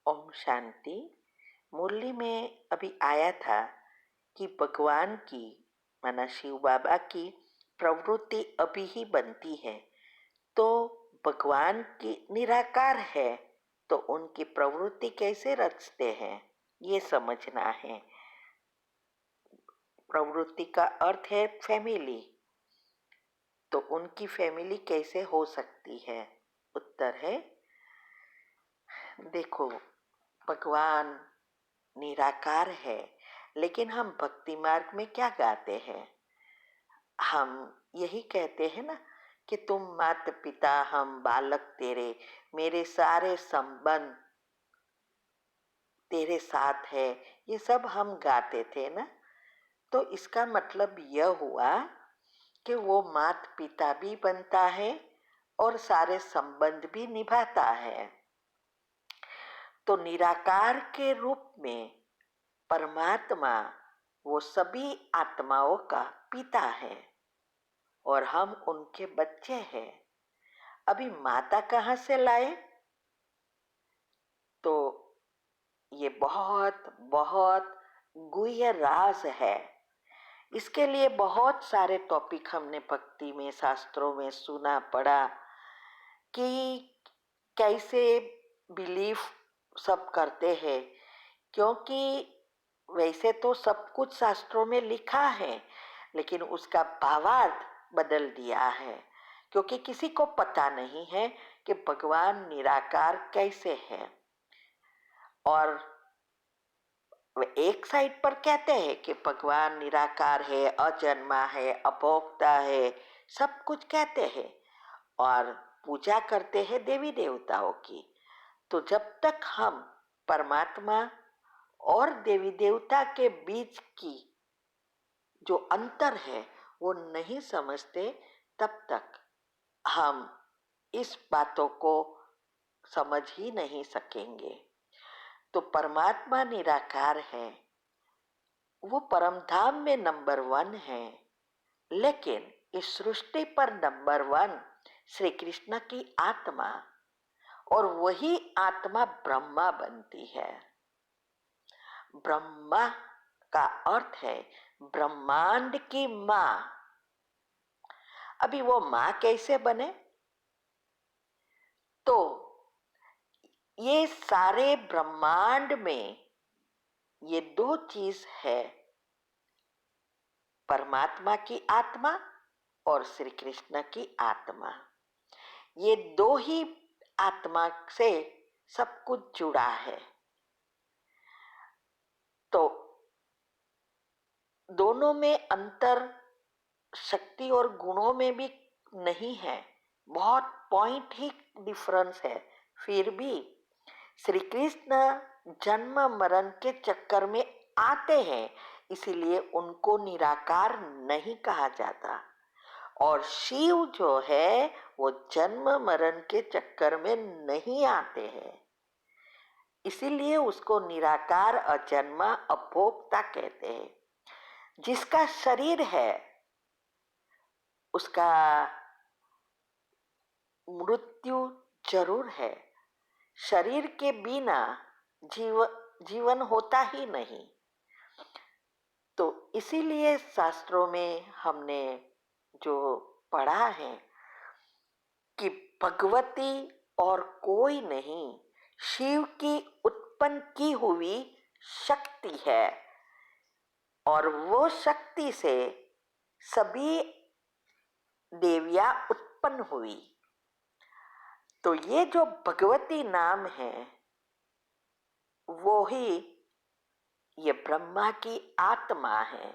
ओम शांति। मुरली में अभी आया था कि भगवान की माना शिव बाबा की प्रवृत्ति अभी ही बनती है, तो भगवान की निराकार है तो उनकी प्रवृत्ति कैसे रचते हैं ये समझना है। प्रवृत्ति का अर्थ है फैमिली, तो उनकी फैमिली कैसे हो सकती है? उत्तर है, देखो, भगवान निराकार है, लेकिन हम भक्ति मार्ग में क्या गाते हैं? हम यही कहते हैं ना कि तुम माता पिता हम बालक तेरे, मेरे सारे संबंध तेरे साथ है, ये सब हम गाते थे ना। तो इसका मतलब यह हुआ कि वो माता पिता भी बनता है और सारे संबंध भी निभाता है। तो निराकार के रूप में परमात्मा वो सभी आत्माओं का पिता है और हम उनके बच्चे हैं। अभी माता कहाँ से लाए? तो ये बहुत बहुत गुह्य राज है। इसके लिए बहुत सारे टॉपिक हमने भक्ति में शास्त्रों में सुना पढ़ा कि कैसे बिलीफ सब करते हैं, क्योंकि वैसे तो सब कुछ शास्त्रों में लिखा है, लेकिन उसका भावार्थ बदल दिया है, क्योंकि किसी को पता नहीं है कि भगवान निराकार कैसे है। और एक साइड पर कहते हैं कि भगवान निराकार है, अजन्मा है, अभोक्ता है, सब कुछ कहते हैं और पूजा करते हैं देवी देवताओं की। तो जब तक हम परमात्मा और देवी देवता के बीच की जो अंतर है वो नहीं समझते, तब तक हम इस बातों को समझ ही नहीं सकेंगे। तो परमात्मा निराकार है, वो परम धाम में नंबर 1 है, लेकिन इस सृष्टि पर नंबर 1 श्री कृष्ण की आत्मा, और वही आत्मा ब्रह्मा बनती है। ब्रह्मा का अर्थ है ब्रह्मांड की माँ। अभी वो माँ कैसे बने? तो ये सारे ब्रह्मांड में ये 2 चीज है, परमात्मा की आत्मा और श्री कृष्ण की आत्मा। ये 2 ही आत्मा से सब कुछ जुड़ा है। तो दोनों में अंतर शक्ति और गुणों में भी नहीं है, बहुत पॉइंट ही डिफरेंस है। फिर भी श्री कृष्ण जन्म मरण के चक्कर में आते हैं, इसीलिए उनको निराकार नहीं कहा जाता। और शिव जो है वो जन्म मरण के चक्कर में नहीं आते हैं, इसीलिए उसको निराकार, अजन्मा, अभोक्ता कहते हैं। जिसका शरीर है उसका मृत्यु जरूर है, शरीर के बिना जीवन होता ही नहीं। तो इसीलिए शास्त्रों में हमने जो पढ़ा है कि भगवती और कोई नहीं, शिव की उत्पन्न की हुई शक्ति है और वो शक्ति से सभी देवियां उत्पन्न हुई। तो ये जो भगवती नाम है वो ही ये ब्रह्मा की आत्मा है,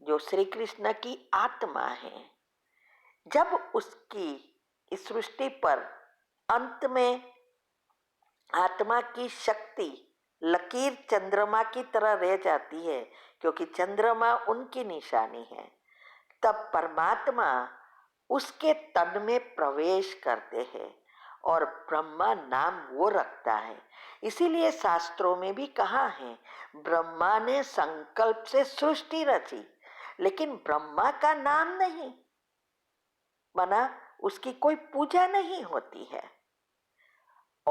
जो श्री कृष्ण की आत्मा है। जब उसकी इस सृष्टि पर अंत में आत्मा की शक्ति लकीर चंद्रमा की तरह रह जाती है, क्योंकि चंद्रमा उनकी निशानी है, तब परमात्मा उसके तन में प्रवेश करते हैं और ब्रह्मा नाम वो रखता है। इसीलिए शास्त्रों में भी कहा है, ब्रह्मा ने संकल्प से सृष्टि रची, लेकिन ब्रह्मा का नाम नहीं बना, उसकी कोई पूजा नहीं होती है।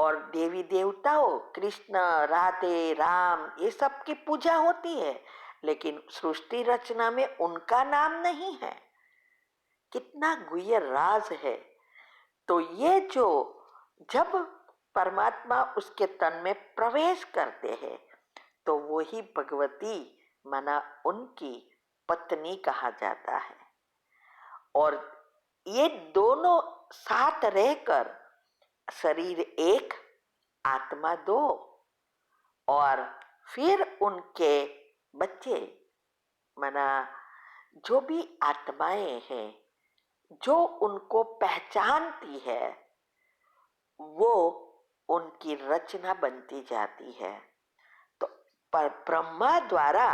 और देवी देवताओं कृष्ण, राधे, राम ये सब की पूजा होती है, लेकिन सृष्टि रचना में उनका नाम नहीं है। कितना गुह्य राज है। तो ये जो जब परमात्मा उसके तन में प्रवेश करते हैं तो वही भगवती माना उनकी पत्नी कहा जाता है। और ये दोनों साथ रहकर शरीर एक आत्मा दो, और फिर उनके बच्चे माना जो भी आत्माएं हैं जो उनको पहचानती है वो उनकी रचना बनती जाती है। तो पर ब्रह्मा द्वारा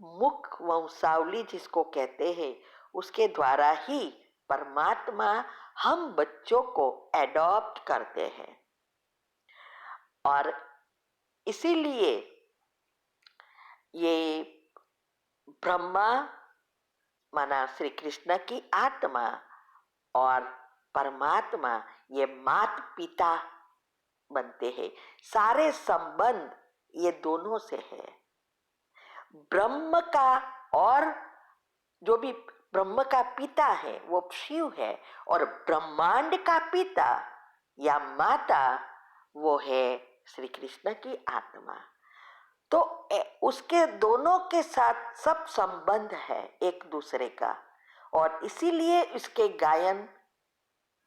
मुख वंशावली जिसको कहते हैं उसके द्वारा ही परमात्मा हम बच्चों को एडॉप्ट करते हैं। और इसीलिए ये ब्रह्मा माना श्री कृष्ण की आत्मा और परमात्मा ये माता पिता बनते हैं। सारे संबंध ये दोनों से है। ब्रह्म का और जो भी ब्रह्म का पिता है वो शिव है, और ब्रह्मांड का पिता या माता वो है श्री कृष्ण की आत्मा। तो उसके दोनों के साथ सब संबंध है एक दूसरे का, और इसीलिए इसके गायन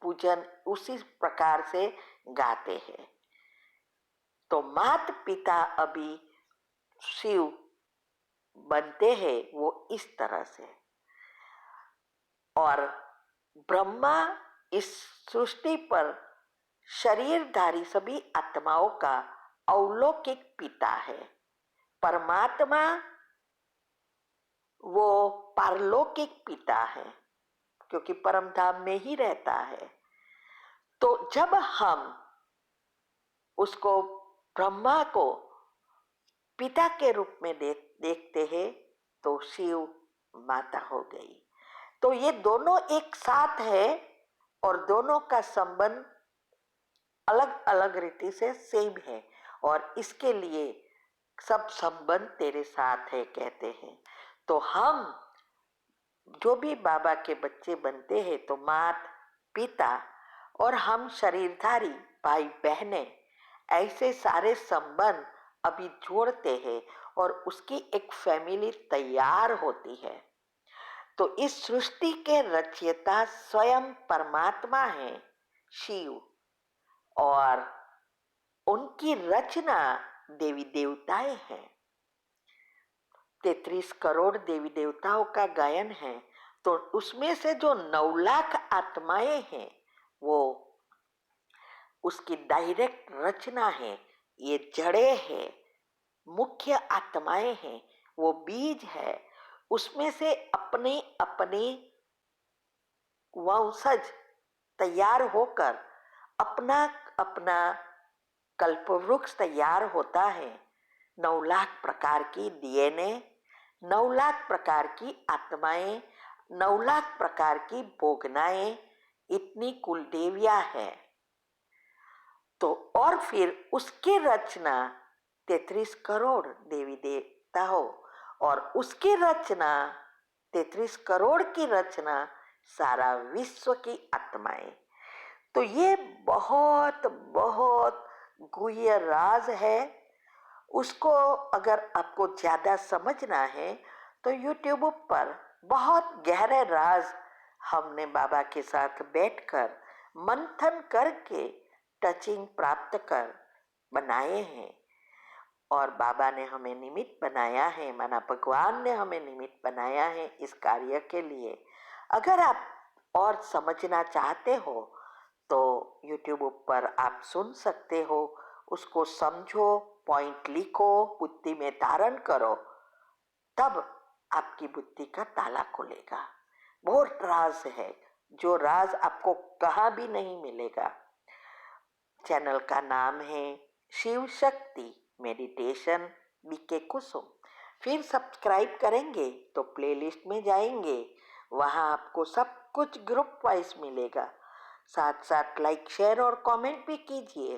पूजन उसी प्रकार से गाते हैं। तो माता पिता अभी शिव बनते हैं वो इस तरह से। और ब्रह्मा इस सृष्टि पर शरीरधारी सभी आत्माओं का अलौकिक पिता है। परमात्मा वो पारलौकिक पिता है क्योंकि परम धाम में ही रहता है। तो जब हम उसको ब्रह्मा को पिता के रूप में देखते हैं तो शिव माता हो गई। तो ये दोनों एक साथ है और दोनों का संबंध अलग अलग रीति से सेम है, और इसके लिए सब संबंध तेरे साथ है कहते हैं। तो हम जो भी बाबा के बच्चे बनते हैं तो माता पिता और हम शरीरधारी भाई बहनें ऐसे सारे संबंध अभी जोड़ते हैं और उसकी एक फैमिली तैयार होती है। तो इस सृष्टि के रचयिता स्वयं परमात्मा है शिव, और उनकी रचना देवी देवताएं हैं। 33 करोड़ देवी देवताओं का गायन है। तो उसमें से जो 9 लाख आत्माएं हैं वो उसकी डायरेक्ट रचना है। ये जड़े है, मुख्य आत्माएं हैं, वो बीज है। उसमें से अपने अपने वंशज तैयार होकर अपना अपना कल्पवृक्ष तैयार होता है। 9 लाख प्रकार की डीएनए, 9 लाख प्रकार की आत्माएं, 9 लाख प्रकार की भोगनाएं, इतनी कुल देवियां है। तो और फिर उसकी रचना 33 करोड़ देवी देवता हो, और उसकी रचना 33 करोड़ की रचना सारा विश्व की आत्माएं। तो ये बहुत बहुत गुह्य राज है। उसको अगर आपको ज्यादा समझना है तो यूट्यूब पर बहुत गहरे राज हमने बाबा के साथ बैठकर मंथन करके टचिंग प्राप्त कर बनाए हैं। और बाबा ने हमें निमित्त बनाया है, माना भगवान ने हमें निमित्त बनाया है इस कार्य के लिए। अगर आप और समझना चाहते हो तो YouTube पर आप सुन सकते हो, उसको समझो, पॉइंट लिखो, बुद्धि में धारण करो, तब आपकी बुद्धि का ताला खुलेगा। बहुत राज है जो राज आपको कहाँ भी नहीं मिलेगा। चैनल का नाम है शिव शक्ति मेडिटेशन बीके कुसुम। फिर सब्सक्राइब करेंगे तो प्लेलिस्ट में जाएंगे, वहाँ आपको सब कुछ ग्रुप वाइज मिलेगा। साथ साथ लाइक शेयर और कमेंट भी कीजिए।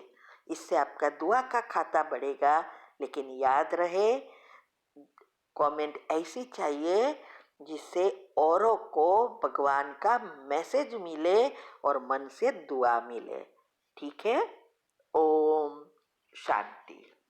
इससे आपका दुआ का खाता बढ़ेगा। लेकिन याद रहे, कमेंट ऐसी चाहिए जिससे औरों को भगवान का मैसेज मिले और मन से दुआ मिले। ठीक है? ओम शांति।